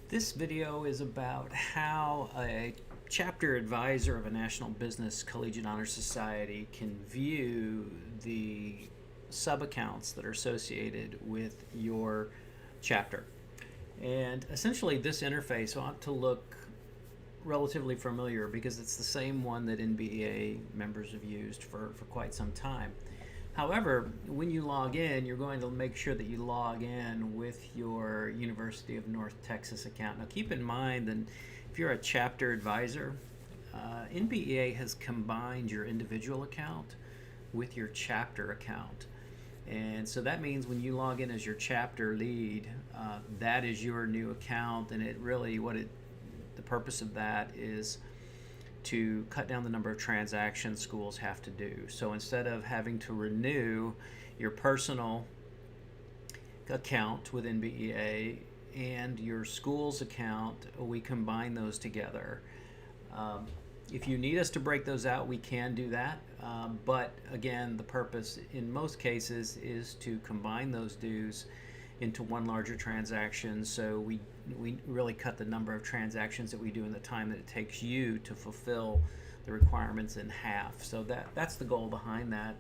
This video is about how a chapter advisor of a national business collegiate honor society can view the sub-accounts that are associated with your chapter. And essentially this interface ought to look relatively familiar because it's the same one that NBEA members have used for quite some time. However, when you log in, you're going to make sure that you log in with your University of North Texas account. Now keep in mind that if you're a chapter advisor, NBEA has combined your individual account with your chapter account. And so that means when you log in as your chapter lead, that is your new account, and it really, the purpose of that is to cut down the number of transactions schools have to do. So instead of having to renew your personal account with NBEA and your school's account, we combine those together. If you need us to break those out, we can do that. But again, the purpose in most cases is to combine those dues into one larger transaction, so we really cut the number of transactions that we do and the time that it takes you to fulfill the requirements in half. So that's the goal behind that.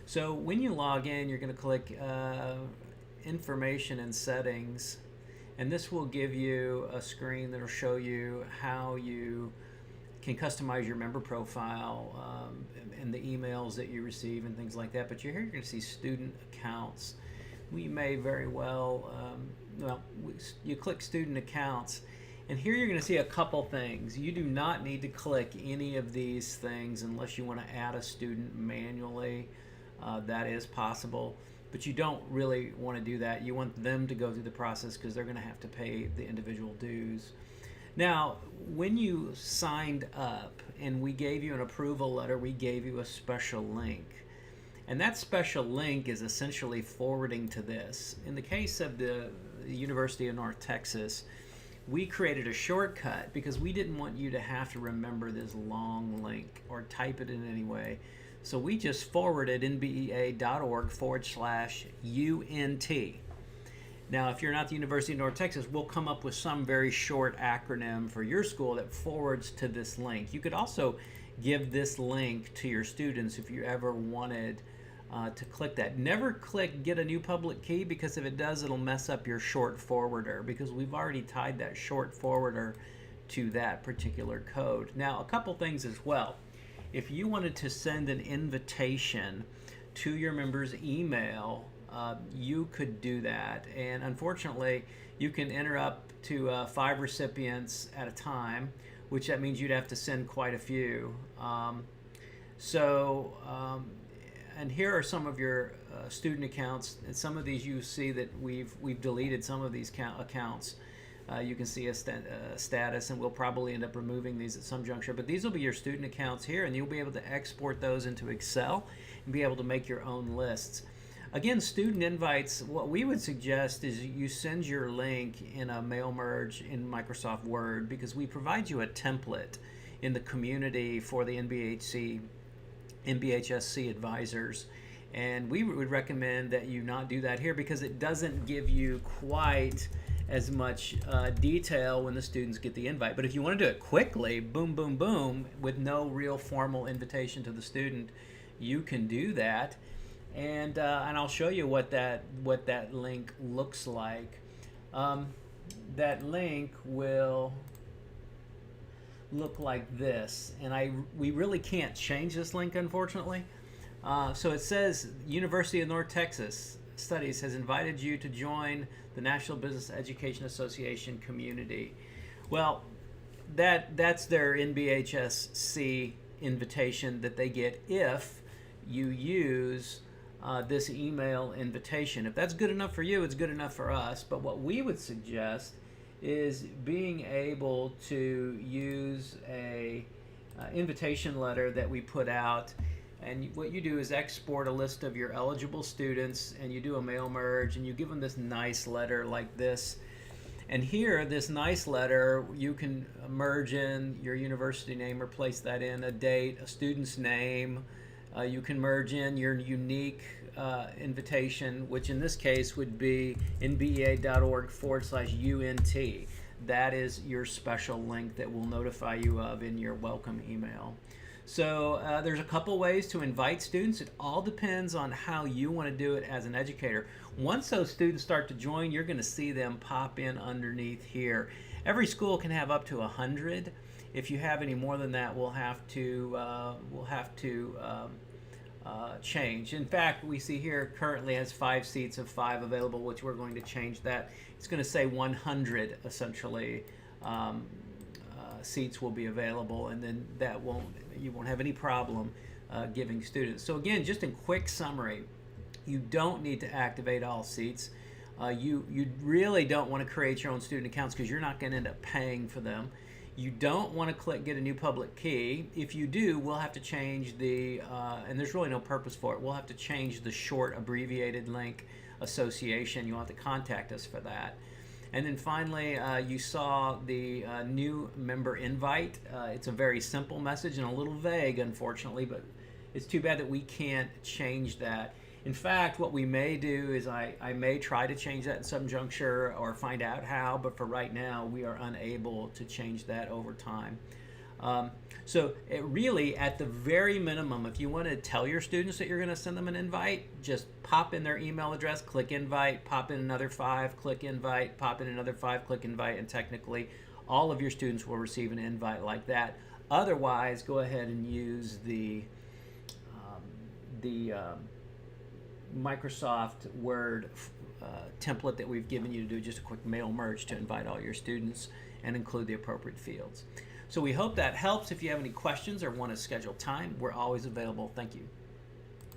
So when you log in, you're going to click Information and Settings, and this will give you a screen that will show you how you can customize your member profile and the emails that you receive and things like that. But you're going to see student accounts. We may very well, you click student accounts, and here you're going to see a couple things. You do not need to click any of these things unless you want to add a student manually. That is possible, but you don't really want to do that. You want them to go through the process because they're going to have to pay the individual dues. Now, when you signed up and we gave you an approval letter, we gave you a special link. And that special link is essentially forwarding to this. In the case of the University of North Texas, we created a shortcut because we didn't want you to have to remember this long link or type it in any way. So we just forwarded nbea.org/UNT. Now, if you're not the University of North Texas, we'll come up with some very short acronym for your school that forwards to this link. You could also give this link to your students if you ever wanted to click that. Never click Get a New Public Key, because if it does, it'll mess up your short forwarder, because we've already tied that short forwarder to that particular code. Now, a couple things as well. If you wanted to send an invitation to your members' email, you could do that, and unfortunately you can enter up to 5 recipients at a time, which that means you'd have to send quite a few. And here are some of your student accounts, and some of these you see that we've deleted some of these accounts. You can see a status, and we'll probably end up removing these at some juncture, but these will be your student accounts here, and you'll be able to export those into Excel and be able to make your own lists. Again, student invites, what we would suggest is you send your link in a mail merge in Microsoft Word, because we provide you a template in the community for the NBHSC advisors, and we would recommend that you not do that here because it doesn't give you quite as much detail when the students get the invite. But if you want to do it quickly, boom, boom, boom, with no real formal invitation to the student, you can do that. And I'll show you what that link looks like. That link will look like this, and we really can't change this link, unfortunately. So it says University of North Texas Studies has invited you to join the National Business Education Association community. Well, that's their NBHSC invitation that they get if you use this email invitation. If that's good enough for you, it's good enough for us. But what we would suggest is being able to use a invitation letter that we put out, and what you do is export a list of your eligible students, and you do a mail merge, and you give them this nice letter like this. And here, this nice letter, you can merge in your university name or place that in, a date, a student's name. You can merge in your unique invitation, which in this case would be nbea.org/UNT. that is your special link that we'll notify you of in your welcome email. So there's a couple ways to invite students. It all depends on how you want to do it as an educator. Once those students start to join, you're going to see them pop in underneath here. Every school can have up to 100. If you have any more than that, we'll have to change. In fact, we see here currently has 5 seats of 5 available, which we're going to change that. It's going to say 100 essentially. Seats will be available, and then you won't have any problem giving students. So again, just in quick summary, you don't need to activate all seats. You really don't want to create your own student accounts because you're not going to end up paying for them. You don't want to click get a new public key. If you do, we'll have to change the, and there's really no purpose for it, we'll have to change the short abbreviated link association. You'll have to contact us for that. And then finally, you saw the new member invite. It's a very simple message and a little vague, unfortunately, but it's too bad that we can't change that. In fact, what we may do is I may try to change that in some juncture or find out how, but for right now, we are unable to change that over time. So it really, at the very minimum, if you want to tell your students that you're going to send them an invite, just pop in their email address, click invite, pop in another 5, click invite, pop in another 5, click invite, and technically all of your students will receive an invite like that. Otherwise, go ahead and use the Microsoft Word template that we've given you to do just a quick mail merge to invite all your students and include the appropriate fields. So we hope that helps. If you have any questions or want to schedule time, we're always available. Thank you.